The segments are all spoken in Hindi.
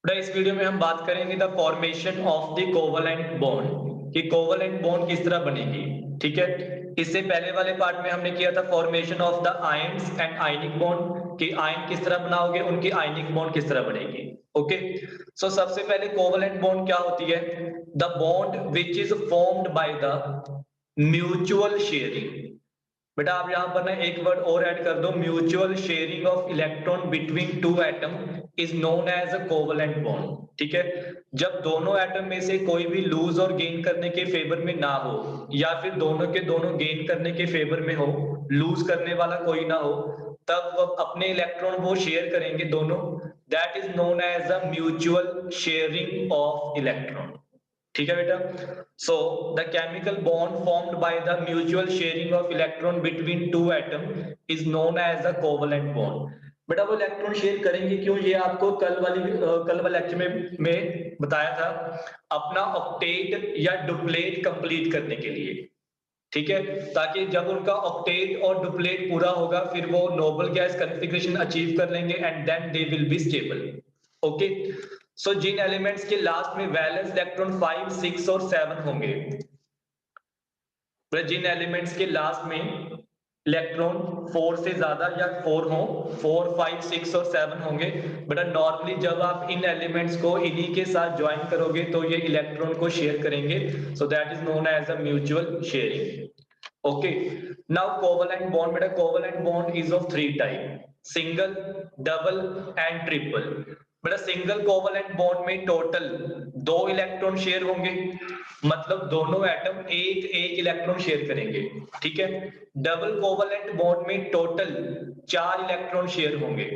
बेटा इस वीडियो में हम बात करेंगे the formation of the covalent bond कि कोवलेंट बॉन्ड किस तरह बनेगी। ठीक है, इससे पहले वाले पार्ट में हमने किया था formation of the ions and ionic bond कि आयन किस तरह बनाओगे, उनकी आयनिक बॉन्ड किस तरह बनेगी। ओके, सो सबसे पहले कोवलेंट बॉन्ड क्या होती है? The bond which is formed by the mutual sharing. बेटा आप यहां पर ना एक वर्ड और ऐड कर दो, mutual sharing of electron between two atom is known as a covalent bond. ठीक है, जब दोनों एटम में से कोई भी लूज और गेन करने के फेवर में ना हो, या फिर दोनों के दोनों गेन करने के फेवर में हो, लूज करने वाला कोई ना हो, तब वो अपने इलेक्ट्रॉन वो शेयर करेंगे दोनों। That is known as a mutual sharing of electron. ठीक है बेटा, so the chemical bond formed by the mutual sharing of electron between two atom is known as a covalent bond. बेटा वो इलेक्ट्रॉन शेयर करेंगे क्यों, ये आपको कल वाले लेक्चर में बताया था, अपना ऑक्टेट या डुप्लेट कंप्लीट करने के लिए। ठीक है, ताकि जब उनका ऑक्टेट और डुप्लेट पूरा होगा फिर वो नोबल गैस कॉन्फ़िगरेशन अचीव कर लेंगे and then they will be stable. Okay, so जिन एलिमेंट्स के लास्ट में वैलेंस इलेक्ट्रॉन 5, 6 और 7 होंगे, जिन एलिमेंट्स के लास्ट में इलेक्ट्रॉन 4 से ज्यादा या 4 हो, 4, 5, 6 और 7 होंगे, बट नॉर्मली जब आप इन एलिमेंट्स को इन्हीं के साथ ज्वाइन करोगे तो ये इलेक्ट्रॉन को शेयर करेंगे, so that is known as a mutual sharing. Okay, now covalent bond, बेटा covalent bond is of three type, single, double and triple. बेटा सिंगल कोवलेंट बॉन्ड में टोटल 2 इलेक्ट्रॉन शेयर होंगे, मतलब दोनों एटम एक एक इलेक्ट्रॉन शेयर करेंगे। ठीक है, डबल कोवलेंट बॉन्ड में टोटल 4 इलेक्ट्रॉन शेयर होंगे,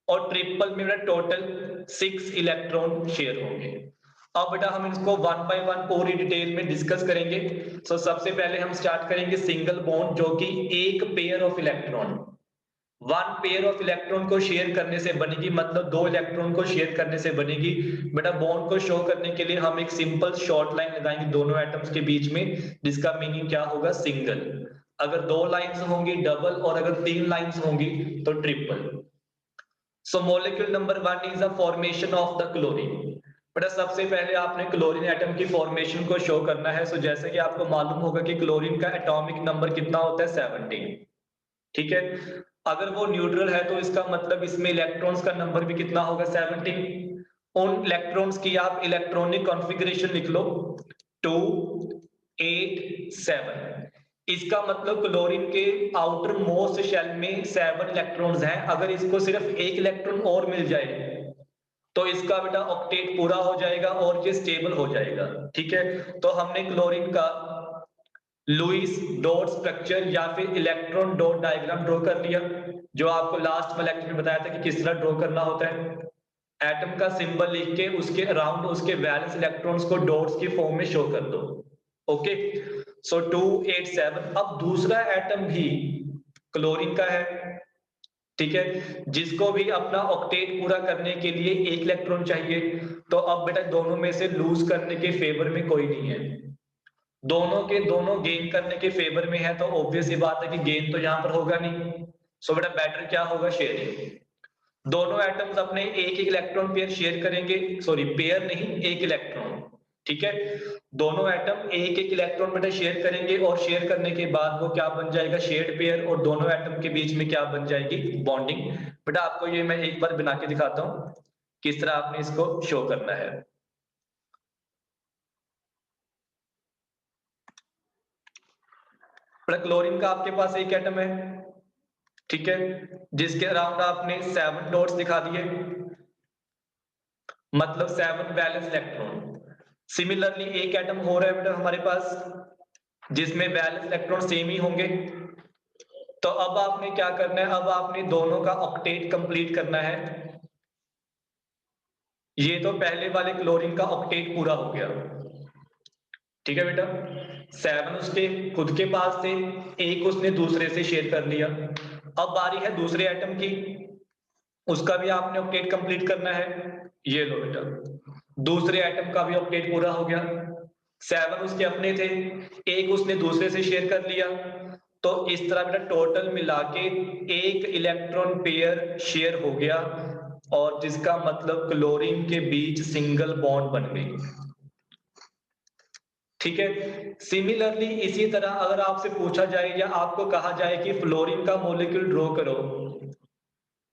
और ट्रिपल में टोटल 6 इलेक्ट्रॉन शेयर होंगे। अब बेटा हम इसको वन बाय वन पूरी डिटेल में डिस्कस करेंगे। सो सबसे पहले हम स्टार्ट करेंगे सिंगल बॉन्ड, जो कि एक pair of electron, one pair of electron को शेयर करने से बनेगी, मतलब 2 इलेक्ट्रॉन को शेयर करने से बनेगी। बेटा बॉन्ड को शो करने के लिए हम एक सिंपल शॉर्ट लाइन लगाएंगे दोनों एटम्स के बीच में, जिसका मीनिंग क्या होगा, सिंगल। अगर 2 लाइंस होंगी डबल, और अगर 3 लाइंस होंगी तो triple. So molecule number 1 is the formation of the chlorine. बेटा सबसे पहले आपने क्लोरीन एटम की फॉर्मेशन को शो करना है। सो जैसे कि आपको मालूम होगा कि क्लोरीन का एटॉमिक नंबर कितना होता है, 17। ठीक है, अगर वो न्यूट्रल है तो इसका मतलब इसमें इलेक्ट्रॉन्स का नंबर भी कितना होगा, 17। उन इलेक्ट्रॉन्स की आप इलेक्ट्रॉनिक कॉन्फ़िगरेशन लिख लो, 2, 8, 7। इसका मतलब क्लोरीन के आउटर मोस्ट शेल में 7 इलेक्ट्रॉन्स हैं। अगर इसको सिर्फ एक इलेक्ट्रॉन और मिल जाए तो इसका बेटा ऑक्टेट पूरा हो जाएगा और ये स्टेबल हो जाएगा। ठीक है, तो हमने क्लोरीन का लुईस डॉट स्ट्रक्चर या फिर इलेक्ट्रॉन डॉट डायग्राम ड्रॉ कर लिया, जो आपको लास्ट में लेक्चर में बताया था कि किस तरह ड्रॉ करना होता है। एटम का सिंबल लिख के उसके अराउंड उसके वैलेंस इलेक्ट्रॉन्स को डॉट्स की फॉर्म में शो कर दो। ओके, सो 2, 8, 7। अब दूसरा एटम भी क्लोरीन का है, ठीक है, जिसको भी अपना ऑक्टेट पूरा करने के लिए एक इलेक्ट्रॉन चाहिए। तो अब बेटा दोनों में से लूज करने के फेवर में कोई नहीं है, दोनों के दोनों गेन करने के फेवर में है, तो ऑब्वियस ही बात है कि गेन तो यहां पर होगा नहीं। सो बेटा बेटर क्या होगा, शेयरिंग। दोनों एटम्स अपने एक एक इलेक्ट्रॉन पेयर शेयर करेंगे, सॉरी पेयर नहीं, एक इलेक्ट्रॉन। ठीक है, दोनों एटम एक एक इलेक्ट्रॉन बेटा शेयर करेंगे, और शेयर करने के बाद वो क्या बन जाएगा, शेयर्ड पेयर, और दोनों एटम के बीच में क्या बन जाएगी, बॉन्डिंग। बेटा आपको ये मैं एक बार बना के दिखाता हूं किस तरह आपने इसको शो करना है। बेटा क्लोरीन का आपके पास एक एटम है, ठीक है, जिसके अराउंड आपने 7 डॉट्स दिखा दिए, मतलब 7 वैलेंस इलेक्ट्रॉन। सिमिलरली एक एटम हो रहा है बेटा हमारे पास जिसमें वैलेंस इलेक्ट्रॉन सेम ही होंगे। तो अब आपने क्या करना है, अब आपने दोनों का ऑक्टेट कंप्लीट करना है। ये तो पहले वाले क्लोरीन का ऑक्टेट पूरा हो गया, ठीक है बेटा, 7 उसके खुद के पास थे, एक उसने दूसरे से शेयर कर लिया। अब बारी है दूसरे एटम की, उसका भी आपने ऑक्टेट कंप्लीट करना है। ये लो बेटा, दूसरे एटम का भी ऑक्टेट पूरा हो गया, 7 उसके अपने थे, एक उसने दूसरे से शेयर कर लिया। तो इस तरह बेटा टोटल मिला के एक इलेक्ट्रॉन पेयर शेयर हो गया और जिसका मतलब क्लोरीन के बीच सिंगल बॉन्ड बन गई। ठीक है, सिमिलरली इसी तरह अगर आपसे पूछा जाए या आपको कहा जाए कि फ्लोरीन का मॉलिक्यूल ड्रॉ करो,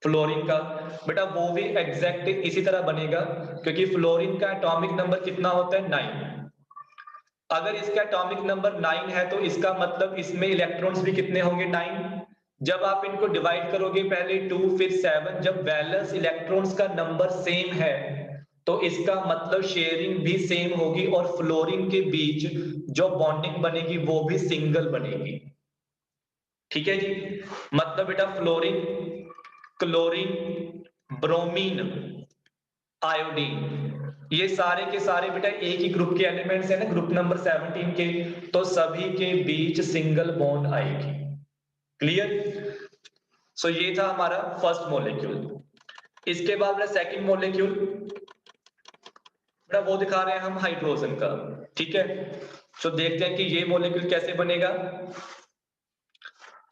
फ्लोरीन का, बेटा वो भी एग्जैक्ट इसी तरह बनेगा, क्योंकि फ्लोरीन का एटॉमिक नंबर कितना होता है 9। अगर इसका एटॉमिक नंबर 9 है तो इसका मतलब इसमें इलेक्ट्रॉन्स भी कितने होंगे 9। जब आप इनको डिवाइड करोगे पहले 2 फिर 7, जब वैलेंस इलेक्ट्रॉन्स का नंबर सेम है तो इसका मतलब शेयरिंग भी सेम होगी और फ्लोरीन के बीच जो बॉन्डिंग बनेगी वो भी सिंगल बनेगी। ठीक है जी, मतलब बेटा फ्लोरीन, क्लोरीन, ब्रोमीन, आयोडीन, ये सारे के सारे बेटा एक ही ग्रुप के एलिमेंट्स है ना, ग्रुप नंबर 17 के, तो सभी के बीच सिंगल बॉन्ड आएगी। क्लियर? सो ये था हमारा फर्स्ट मॉलिक्यूल। इसके बाद मेरा सेकंड मॉलिक्यूल बेटा वो दिखा रहे हैं हम हाइड्रोजन का। ठीक है, सो देखते हैं कि ये मॉलिक्यूल कैसे बनेगा।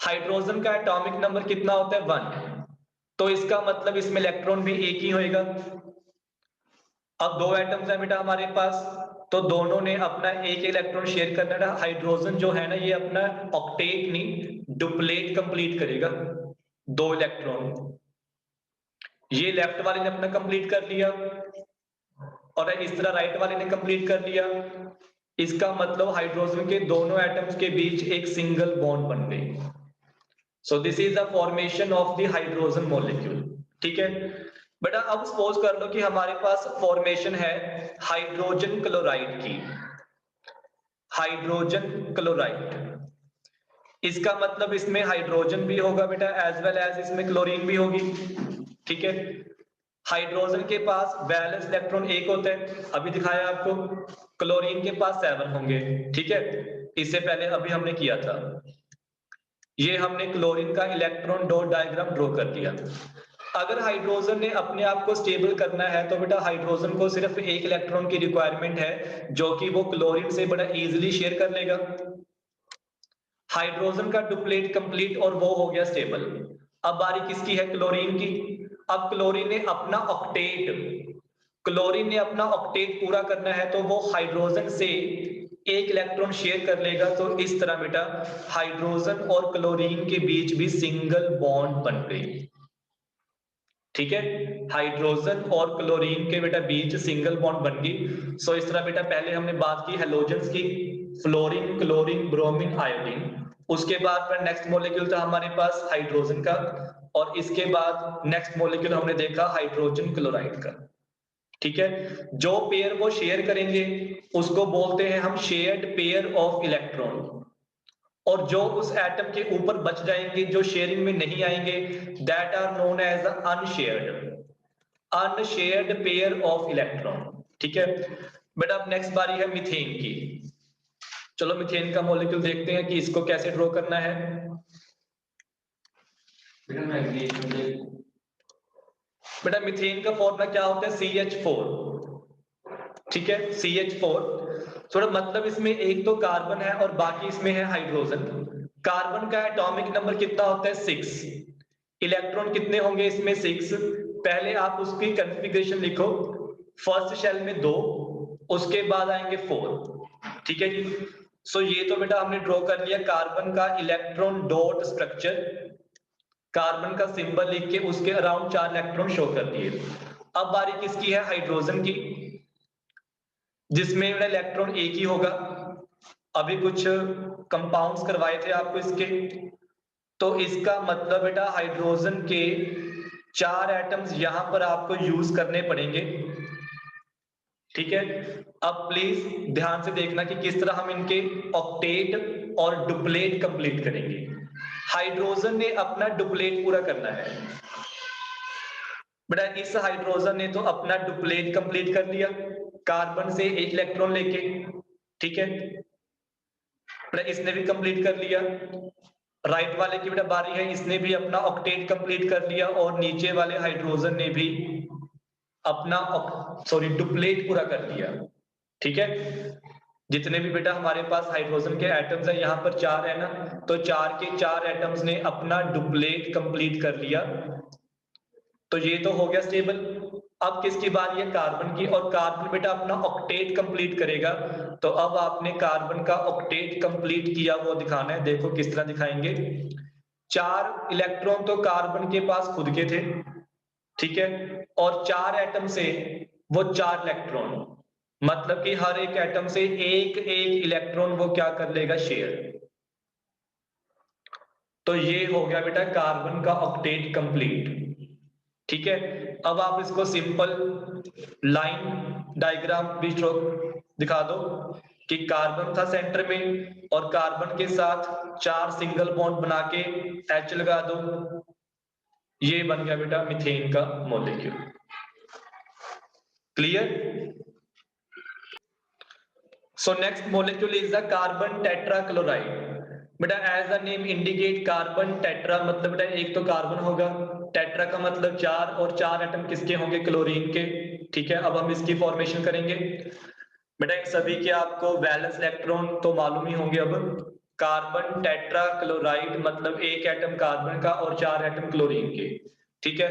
हाइड्रोजन का एटॉमिक नंबर कितना होता है 1, तो इसका मतलब इसमें इलेक्ट्रॉन भी एक ही होएगा। अब दो एटम्स है बेटा हमारे पास, तो दोनों ने अपना एक इलेक्ट्रॉन शेयर करना है। हाइड्रोजन जो है ना ये अपना ऑक्टेट नहीं डुप्लेट कंप्लीट करेगा, 2 इलेक्ट्रॉन। ये लेफ्ट वाले ने अपना कंप्लीट कर लिया और इस तरह राइट वाले ने कंप्लीट कर लिया। इसका मतलब हाइड्रोजन के दोनों एटम्स के बीच एक सिंगल बॉन्ड बन गई। So this is the formation of the hydrogen molecule. ठीक है बेटा, अब सपोज कर लो कि हमारे पास फॉर्मेशन है हाइड्रोजन क्लोराइड की, हाइड्रोजन क्लोराइड। इसका मतलब इसमें हाइड्रोजन भी होगा बेटा एज वेल एज इसमें क्लोरीन भी होगी। ठीक है, हाइड्रोजन के पास वैलेंस इलेक्ट्रॉन एक होता है, अभी दिखाया आपको। क्लोरीन के पास 7 होंगे। ठीक है, इससे पहले अभी हमने किया था, ये हमने क्लोरीन का इलेक्ट्रॉन डॉट डायग्राम ड्रॉ कर दिया। अगर हाइड्रोजन ने अपने आप को स्टेबल करना है तो बेटा हाइड्रोजन को सिर्फ एक इलेक्ट्रॉन की रिक्वायरमेंट है, जो कि वो क्लोरीन से बड़ा इजीली शेयर कर लेगा। हाइड्रोजन का डुप्लेट कंप्लीट और वो हो गया स्टेबल। अब बारी किसकी है? क्लोरीन की। अब क्लोरीन ने अपना ऑक्टेट, क्लोरीन ने अपना ऑक्टेट पूरा करना है तो वो हाइड्रोजन से एक इलेक्ट्रॉन शेयर कर लेगा। तो इस तरह बेटा हाइड्रोजन और क्लोरीन के बीच भी सिंगल बॉन्ड बन गई। ठीक है, हाइड्रोजन और क्लोरीन के बेटा बीच सिंगल बॉन्ड बन गई। सो इस तरह बेटा पहले हमने बात की हेलोजेंस की, फ्लोरीन, क्लोरीन, ब्रोमीन, आयोडीन। उसके बाद फिर नेक्स्ट मॉलिक्यूल था हमारे पास हाइड्रोजन का, और इसके बाद नेक्स्ट मॉलिक्यूल हमने देखा हाइड्रोजन क्लोराइड का। ठीक है, जो पेयर वो शेयर करेंगे उसको बोलते हैं हम शेयर्ड पेयर ऑफ इलेक्ट्रॉन, और जो उस एटम के ऊपर बच जाएंगे, जो शेयरिंग में नहीं आएंगे, that are known as unshared, unshared pair of electron. ठीक है बेटा, अब नेक्स्ट बारी है मीथेन की। चलो मीथेन का मॉलिक्यूल देखते हैं कि इसको कैसे ड्रॉ करना है। बेटा मीथेन का फॉर्मूला क्या होता है? CH4। ठीक है, CH4। थोड़ा मतलब इसमें एक तो कार्बन है और बाकी इसमें है हाइड्रोजन। कार्बन का एटॉमिक नंबर कितना होता है? 6। इलेक्ट्रॉन कितने होंगे इसमें? 6। पहले आप उसकी कॉन्फ़िगरेशन लिखो, फर्स्ट शेल में 2, उसके बाद आएंगे 4। ठीक है जी, सो ये तो बेटा हमने ड्रॉ कर लिया कार्बन का इलेक्ट्रॉन डॉट स्ट्रक्चर, कार्बन का सिंबल लिख के उसके अराउंड 4 इलेक्ट्रॉन शो कर दिए। अब बारी किसकी है? हाइड्रोजन की, जिसमें इलेक्ट्रॉन एक ही होगा। अभी कुछ कंपाउंड्स करवाए थे आपको इसके, तो इसका मतलब बेटा हाइड्रोजन के 4 एटम्स यहां पर आपको यूज करने पड़ेंगे। ठीक है, अब प्लीज ध्यान से देखना कि किस तरह हम इनके ऑक्टेट और डुप्लेट कंप्लीट करेंगे। हाइड्रोजन ने अपना डुप्लेट पूरा करना है बेटा, इस हाइड्रोजन ने तो अपना डुप्लेट कंप्लीट कर लिया कार्बन से एक इलेक्ट्रॉन लेके। ठीक है बेटा, इसने भी कंप्लीट कर लिया। राइट वाले की बेटा बारी है, इसने भी अपना ऑक्टेट कंप्लीट कर लिया, और नीचे वाले हाइड्रोजन ने भी अपना डुप्लेट पूरा कर लिया। ठीक है, जितने भी बेटा हमारे पास हाइड्रोजन के एटम्स है, यहाँ पर 4 है ना, तो 4 के 4 एटम्स ने अपना डुप्लेट कंप्लीट कर लिया। तो ये तो हो गया स्टेबल। अब किसकी बारी है? कार्बन की। और कार्बन बेटा अपना ऑक्टेट कंप्लीट करेगा। तो अब आपने कार्बन का ऑक्टेट कंप्लीट किया वो दिखाना है। देखो किस तरह दिखाएंगे। 4 इलेक्ट्रॉन तो कार्बन के पास खुद के थे, ठीक है, और 4 एटम से वो 4 इलेक्ट्रॉन, मतलब कि हर एक एटम से एक एक इलेक्ट्रॉन वो क्या कर लेगा? शेयर। तो ये हो गया बेटा कार्बन का ऑक्टेट कंप्लीट, ठीक है। अब आप इसको सिंपल लाइन डायग्राम भी दिखा दो कि कार्बन था सेंटर में और कार्बन के साथ 4 सिंगल बॉन्ड बना के H लगा दो। ये बन गया बेटा मीथेन का molecule. Clear? So next molecule is the carbon tetrachloride. बेटा as the name indicate carbon tetra मतलब बेटा एक तो कार्बन होगा, टेट्रा का मतलब 4 और 4 एटम किसके होंगे? क्लोरीन के, ठीक है। अब हम इसकी फॉर्मेशन करेंगे। बेटा इन सभी के आपको वैलेंस इलेक्ट्रॉन तो मालूम ही होंगे। अब कार्बन टेट्रा क्लोराइड मतलब एक एटम कार्बन का और 4 एटम क्लोरीन के, ठीक है।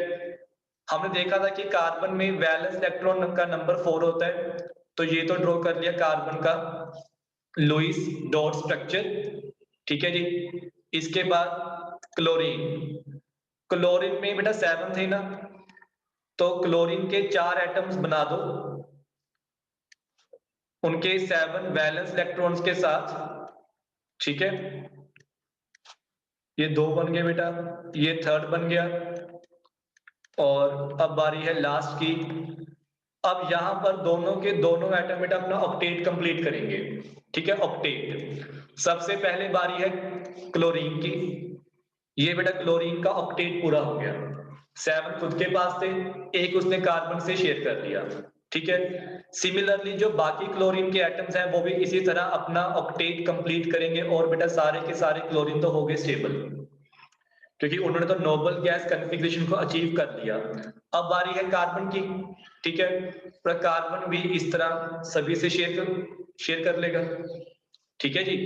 हमने देखा था कि कार्बन में वैलेंस इलेक्ट्रॉन का नंबर 4 होता है, तो ये तो ड्रॉ कर लिया कार्बन का लुईस डॉट स्ट्रक्चर, ठीक है जी। इसके बाद क्लोरीन, क्लोरीन में बेटा 7 थे ना, तो क्लोरीन के 4 एटम्स बना दो उनके 7 वैलेंस इलेक्ट्रॉन्स के साथ, ठीक है। ये 2 बन गए बेटा, ये थर्ड बन गया। और अब बारी है लास्ट की। अब यहां पर दोनों के दोनों एटम बेटा अपना ऑक्टेट कंप्लीट करेंगे, ठीक है। ऑक्टेट सबसे पहले बारी है क्लोरीन की। ये बेटा क्लोरीन का ऑक्टेट पूरा हो गया। 7 खुद के पास थे, एक उसने कार्बन से शेयर कर लिया, ठीक है। सिमिलरली जो बाकी क्लोरीन के एटम्स हैं वो भी इसी तरह अपना ऑक्टेट कंप्लीट करेंगे और बेटा सारे के सारे क्लोरीन तो हो गए स्टेबल, क्योंकि उन्होंने तो नोबल गैस कॉन्फ़िगरेशन को अचीव कर लिया। अब बारी है कार्बन की, ठीक है। पर कार्बन भी इस तरह सभी से शेयर कर लेगा, ठीक है जी।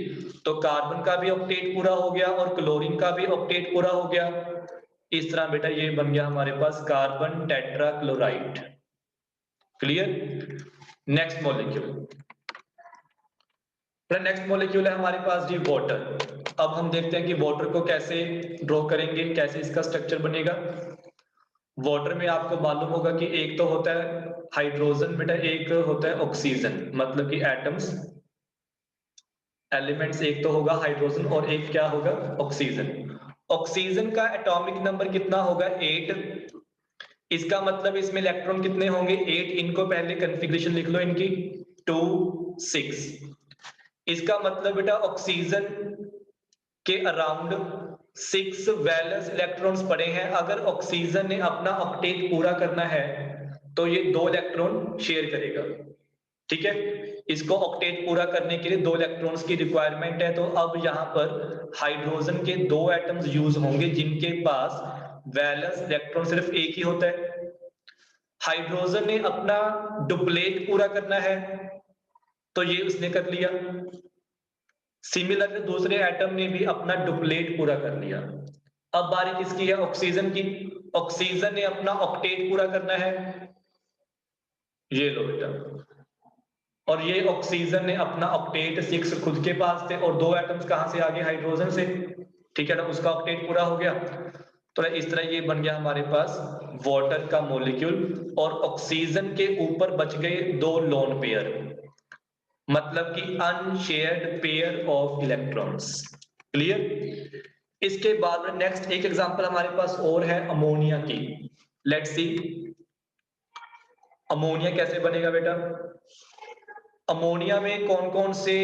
तो कार्बन का भी ऑक्टेट पूरा हो गया और क्लोरीन का भी ऑक्टेट पूरा हो गया। इस तरह बेटा ये बन गया हमारे पास carbon tetrachloride. Clear? Next molecule, next molecule है हमारे पास जी वाटर। अब हम देखते हैं कि वाटर को कैसे ड्रॉ करेंगे, कैसे इसका स्ट्रक्चर बनेगा। वाटर में आपको मालूम होगा कि एक तो होता है हाइड्रोजन बेटा, एक होता है ऑक्सीजन, मतलब कि एटम्स एलिमेंट्स, एक तो होगा हाइड्रोजन और एक क्या होगा? ऑक्सीजन। ऑक्सीजन का एटॉमिक नंबर कितना होगा? 8। इसका मतलब इसमें इलेक्ट्रॉन कितने होंगे? 8। इनको पहले कॉन्फ़िगरेशन लिख लो इनकी, 2 6। इसका मतलब बेटा ऑक्सीजन के अराउंड 6 वैलेंस इलेक्ट्रॉन्स पड़े हैं। अगर ऑक्सीजन ने अपना ऑक्टेट पूरा करना है तो ये 2 इलेक्ट्रॉन शेयर करेगा, ठीक है। इसको ऑक्टेट पूरा करने के लिए 2 इलेक्ट्रॉन्स की रिक्वायरमेंट है। तो अब यहां पर हाइड्रोजन के 2 एटम्स यूज होंगे जिनके पास वैलेंस इलेक्ट्रॉन सिर्फ एक ही होता है। हाइड्रोजन ने अपना डुप्लेट पूरा करना है तो ये उसने कर लिया। सिमिलरली दूसरे एटम ने भी अपना डुप्लेट पूरा कर लिया। अब बारी किसकी है? ऑक्सीजन की। ऑक्सीजन ने अपना ऑक्टेट पूरा करना है, ये लो बेटा। और ये ऑक्सीजन ने अपना ऑक्टेट 6 खुद के पास थे और 2 एटम्स कहां से आ गए? हाइड्रोजन से, ठीक है ना। उसका ऑक्टेट पूरा हो गया। तो इस तरह ये बन गया हमारे पास वाटर का मॉलिक्यूल। और ऑक्सीजन के ऊपर बच गए 2 लोन पेयर, मतलब कि unshared pair of electrons. Clear? इसके बाद में नेक्स्ट एक एग्जांपल हमारे पास और है अमोनिया की। लेट्स सी अमोनिया कैसे बनेगा बेटा। अमोनिया में कौन कौन से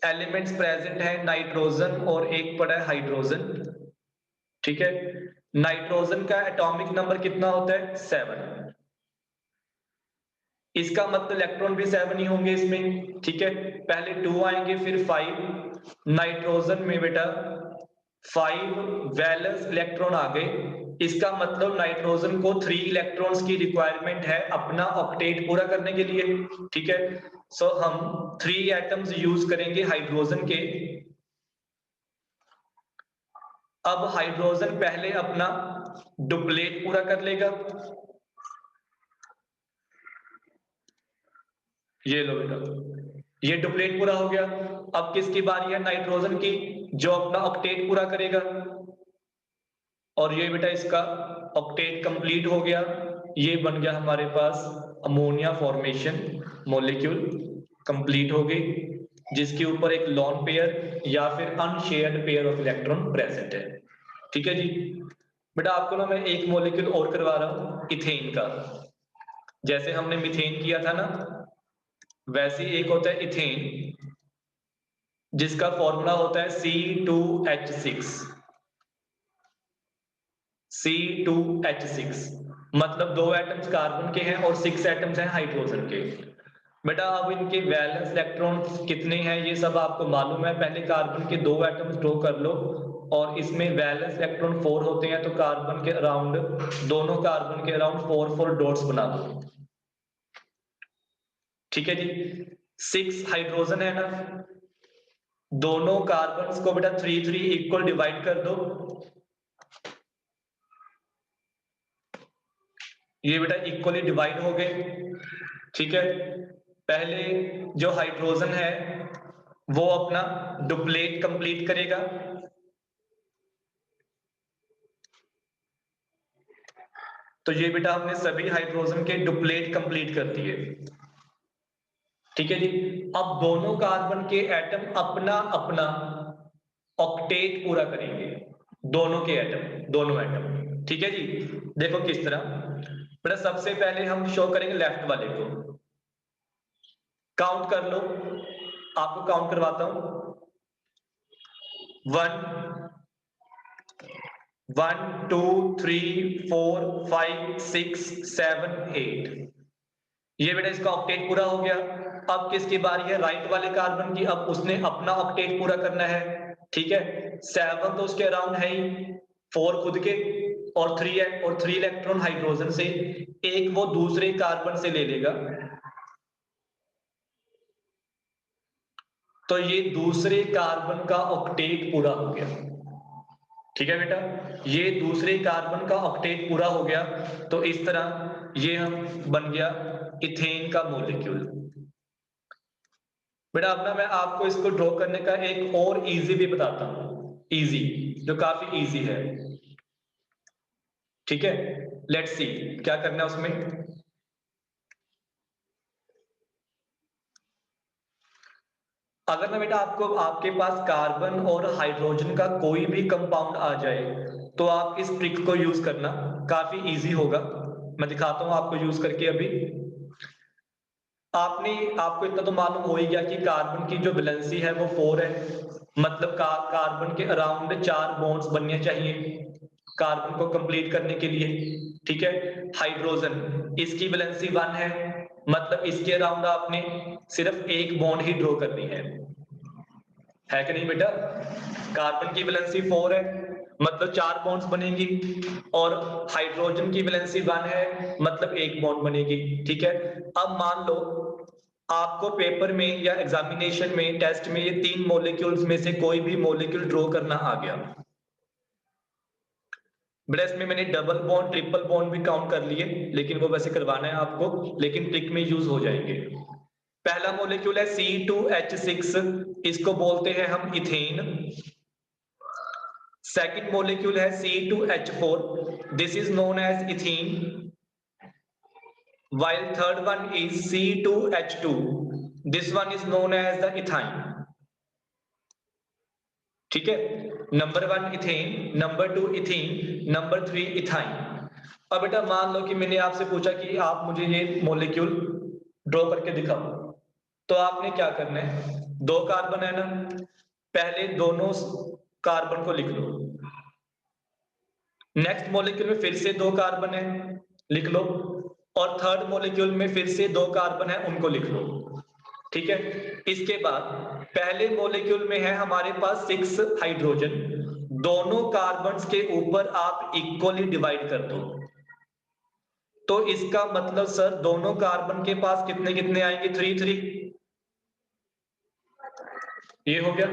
एलिमेंट्स प्रेजेंट है? नाइट्रोजन और एक पड़ा है हाइड्रोजन, ठीक है। नाइट्रोजन का एटॉमिक नंबर कितना होता है? 7। इसका मतलब इलेक्ट्रॉन भी 7 ही होंगे इसमें, ठीक है। पहले 2 आएंगे फिर 5। नाइट्रोजन में बेटा 5 वैलेंस इलेक्ट्रॉन आ गए। इसका मतलब नाइट्रोजन को 3 इलेक्ट्रॉन्स की रिक्वायरमेंट है अपना ऑक्टेट पूरा करने के लिए, ठीक है। सो हम 3 एटम्स यूज करेंगे हाइड्रोजन के। अब हाइड्रोजन पहले अपना डुप्लेट पूरा कर लेगा, ये लो बेटा, ये डुप्लेट पूरा हो गया। अब किसकी बारी है? नाइट्रोजन की, जो अपना ऑक्टेट पूरा करेगा। और ये बेटा इसका ऑक्टेट कंप्लीट हो गया, ये बन गया हमारे पास अमोनिया फॉर्मेशन मॉलिक्यूल कंप्लीट हो गई, जिसके ऊपर एक लॉन पेयर या फिर unshared pair of electron present है। ठीक है जी बेटा, आपको ना मैं एक मॉलिक्यूल और करवा रहा हूं इथेन का। जैसे हमने मीथेन किया था ना, वैसे एक होता है इथेन, जिसका फॉर्मूला होता है C2H6। C2H6 मतलब 2 एटम्स कार्बन के हैं और 6 एटम्स हैं हाइड्रोजन के। बेटा अब इनके वैलेंस इलेक्ट्रॉन्स कितने हैं ये सब आपको मालूम है। पहले कार्बन के 2 एटम्स ड्रॉ कर लो, और इसमें वैलेंस इलेक्ट्रॉन 4 होते हैं, तो कार्बन के अराउंड, दोनों कार्बन के अराउंड 4 डॉट्स बना दो। ठीक है जी, 6 हाइड्रोजन है ना, दोनों कार्बन को बेटा 3 इक्वल डिवाइड कर दो। ये बेटा इक्वली डिवाइड हो गए। ठीक है, पहले जो हाइड्रोजन है वो अपना डुप्लेट कंप्लीट करेगा, तो ये बेटा हमने सभी हाइड्रोजन के डुप्लेट कंप्लीट कर दिए। ठीक है जी, अब दोनों कार्बन के एटम अपना अपना ऑक्टेट पूरा करेंगे, दोनों के एटम, दोनों एटम। ठीक है जी, देखो किस तरह बेटा, सबसे पहले हम शो करेंगे लेफ्ट वाले को। काउंट कर लो, आपको काउंट करवाता हूं। 1 2 3 4 5 6 7 8, ये बेटा इसका ऑक्टेट पूरा हो गया। अब किसकी बारी है? राइट वाले कार्बन की। अब उसने अपना ऑक्टेट पूरा करना है। ठीक है, 7 तो उसके अराउंड है ही, 4 खुद के और 3 है, और 3 इलेक्ट्रॉन हाइड्रोजन से, एक वो दूसरे कार्बन से ले लेगा, तो ये दूसरे कार्बन का ऑक्टेट पूरा हो गया। ठीक है बेटा, ये दूसरे कार्बन का ऑक्टेट पूरा हो गया, तो इस तरह ये हम बन गया इथेन का मॉलिक्यूल। बेटा अब ना मैं आपको इसको ड्रॉ करने का एक और इजी भी बताता हूं, इजी, जो काफी इजी है। ठीक है, लेट्स सी क्या करना है उसमें। अगर ना बेटा आपको, आपके पास कार्बन और हाइड्रोजन का कोई भी कंपाउंड आ जाए, तो आप इस ट्रिक को यूज करना, काफी इजी होगा। मैं दिखाता हूं आपको यूज करके। अभी आपको इतना तो मालूम हो ही गया कि कार्बन की जो वैलेंसी है वो 4 है, मतलब कार्बन के अराउंड 4 बॉन्ड्स बनने चाहिए कार्बन को कंप्लीट करने के लिए। ठीक है, हाइड्रोजन इसकी वैलेंसी 1 है, मतलब इसके अराउंड आपने सिर्फ एक बॉन्ड ही ड्रॉ करनी है कि नहीं बेटा? कार्बन की वैलेंसी 4 है, मतलब 4 बॉन्ड्स बनेंगी, और हाइड्रोजन की वैलेंसी 1 है, मतलब एक बॉन्ड बनेगी। ठीक है, अब मान लो आपको पेपर में या एग्जामिनेशन में, टेस्ट में, ये 3 मॉलिक्यूल्स में से कोई भी मॉलिक्यूल ड्रॉ करना आ गया। बेटा इसमें मैंने डबल बॉन्ड, ट्रिपल बॉन्ड भी काउंट कर लिए, लेकिन वो वैसे करवाना है आपको, लेकिन ट्रिक में यूज हो जाएंगे। पहला मॉलिक्यूल है C2H6, इसको बोलते हैं हम इथेन। सेकंड मॉलिक्यूल है C2H4, this is known as ethene, while third one is C2H2, this one is known as the ethyne. ठीक है, number 1 ethane, number 2 ethene, number 3 ethyne. अब बेटा मान लो कि मैंने आपसे पूछा कि आप मुझे ये मॉलिक्यूल ड्रॉ करके दिखाओ, तो आपने क्या करना है? 2 कार्बन है ना, पहले दोनों कार्बन को लिख लो। नेक्स्ट मॉलिक्यूल में फिर से 2 कार्बन है, लिख लो, और थर्ड मॉलिक्यूल में फिर से 2 कार्बन है, उनको लिख लो। ठीक है, इसके बाद पहले मॉलिक्यूल में है हमारे पास 6 हाइड्रोजन, दोनों कार्बन्स के ऊपर आप इक्वली डिवाइड कर दो, तो इसका मतलब सर दोनों कार्बन के पास कितने कितने आएंगे? 3 3, ये हो गया।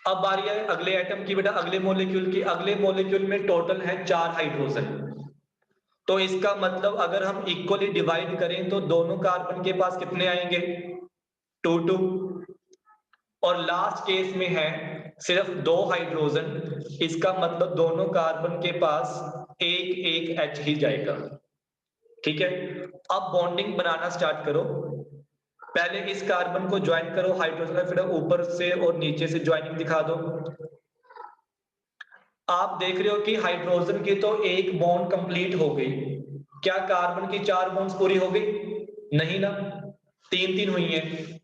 अब बारी है अगले एटम की बेटा, अगले मॉलिक्यूल की। अगले मॉलिक्यूल में टोटल है 4 हाइड्रोजन। तो इसका मतलब अगर हम इक्वली डिवाइड करें तो दोनों कार्बन के पास कितने आएंगे? 2 2। और लास्ट केस में है सिर्फ 2 हाइड्रोजन, इसका मतलब दोनों कार्बन के पास एक एक H ही जाएगा। ठीक है, अब बॉन्डिंग बनाना स्टार्ट करो। पहले इस कार्बन को ज्वाइन करो हाइड्रोजन में, फिर ऊपर से और नीचे से ज्वाइनिंग दिखा दो। आप देख रहे हो कि हाइड्रोजन की तो एक बॉन्ड कंप्लीट हो गई, क्या कार्बन की 4 बॉन्ड्स पूरी हो गई? नहीं ना, 3 3 हुई हैं।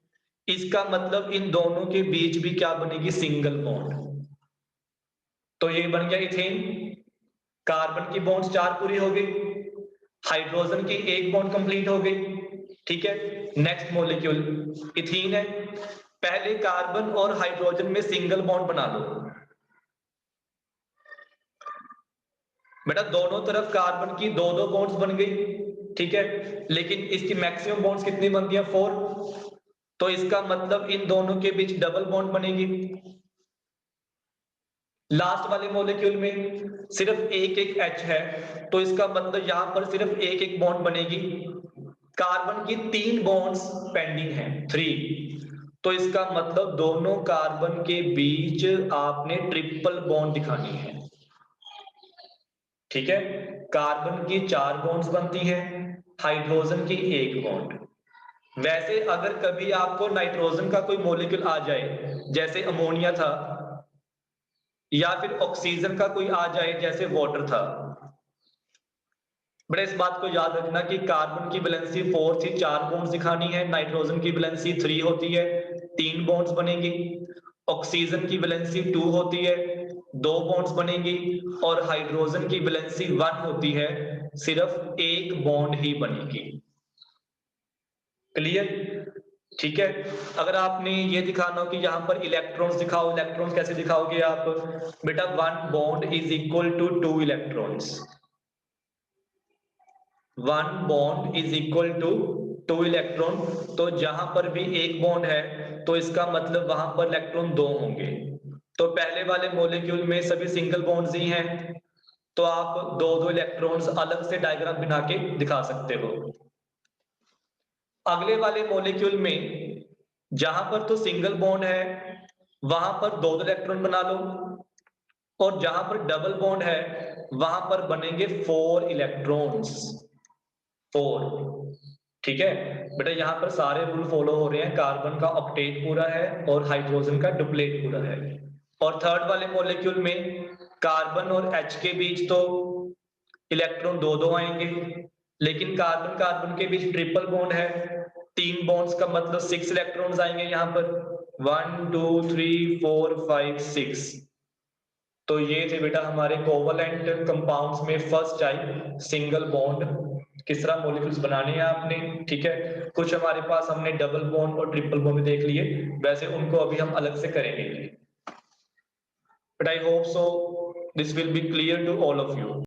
इसका मतलब इन दोनों के बीच भी क्या बनेगी? Single bond. तो ये बन गया इथेन। कार्बन की बॉन्ड्स 4 पूरी हो गई, हाइड्रोजन की एक बॉन्ड कंप्लीट हो गई। ठीक है, नेक्स्ट मॉलिक्यूल इथीन है। पहले कार्बन और हाइड्रोजन में सिंगल बॉन्ड बना लो बेटा, दोनों तरफ कार्बन की 2 2 बॉन्ड्स बन गई। ठीक है, लेकिन इसकी मैक्सिमम बॉन्ड्स कितनी बनती है? 4। तो इसका मतलब इन दोनों के बीच डबल बॉन्ड बनेगी। लास्ट वाले मॉलिक्यूल में सिर्फ एक एक H है, तो इसका मतलब यहां पर सिर्फ एक एक बॉन्ड बनेगी। कार्बन की 3 बॉन्ड्स पेंडिंग हैं, 3। तो इसका मतलब दोनों कार्बन के बीच आपने ट्रिपल बॉन्ड दिखानी है। ठीक है, कार्बन की 4 बॉन्ड्स बनती हैं, हाइड्रोजन की एक बॉन्ड। वैसे अगर कभी आपको नाइट्रोजन का कोई मॉलिक्यूल आ जाए जैसे अमोनिया था, या फिर ऑक्सीजन का कोई आ जाए जैसे वाटर था, बड़े इस बात को याद रखना कि कार्बन की वैलेंसी 4 थी, 4 बॉन्ड्स दिखानी है। नाइट्रोजन की वैलेंसी 3 होती है, 3 बॉन्ड्स बनेंगी। ऑक्सीजन की वैलेंसी 2 होती है, 2 बॉन्ड्स बनेंगी। और हाइड्रोजन की वैलेंसी 1 होती है, सिर्फ एक बॉन्ड ही बनेगी। क्लियर? ठीक है, अगर आपने ये दिखाना हो कि यहां पर इलेक्ट्रॉन्स दिखाओ, इलेक्ट्रॉन्स कैसे दिखाओगे आप? बेटा 1 bond is equal to 2 electrons. 1 bond is equal to 2 electron. तो जहां पर भी एक बॉन्ड है तो इसका मतलब वहां पर इलेक्ट्रॉन 2 होंगे। तो पहले वाले मॉलिक्यूल में सभी सिंगल बॉन्ड्स ही हैं, तो आप 2 2 इलेक्ट्रॉन्स अलग से डायग्राम बना के दिखा सकते हो। अगले वाले मॉलिक्यूल में जहां पर तो सिंगल बॉन्ड है वहां पर 2 2 इलेक्ट्रॉन बना लो, और जहां पर डबल बॉन्ड है वहां पर बनेंगे 4 इलेक्ट्रॉन्स। 4। ठीक है बेटा, यहाँ पर सारे रूल फॉलो हो रहे हैं। कार्बन का ऑक्टेट पूरा है और हाइड्रोजन का डुप्लेट पूरा है। और थर्ड वाले मॉलिक्यूल में कार्बन और H के बीच तो इलेक्ट्रॉन 2 2 आएंगे, लेकिन कार्बन कार्बन के बीच ट्रिपल बॉन्ड है, 3 बॉन्ड्स का मतलब 6 इलेक्ट्रॉन्स आएंगे यहाँ पर। 1 2 3 4 5 6। तो ये थे बेटा हमारे कोवलेंट कंपाउंड्स में फर्स्ट टाइप सिंगल बॉन्ड किस तरह मॉलिक्यूल्स बनाने हैं आपने। ठीक है, कुछ हमारे पास हमने डबल बॉन्ड और ट्रिपल बॉन्ड देख लिए, वैसे उनको अभी हम अलग से करेंगे। But I hope so this will be clear to all of you.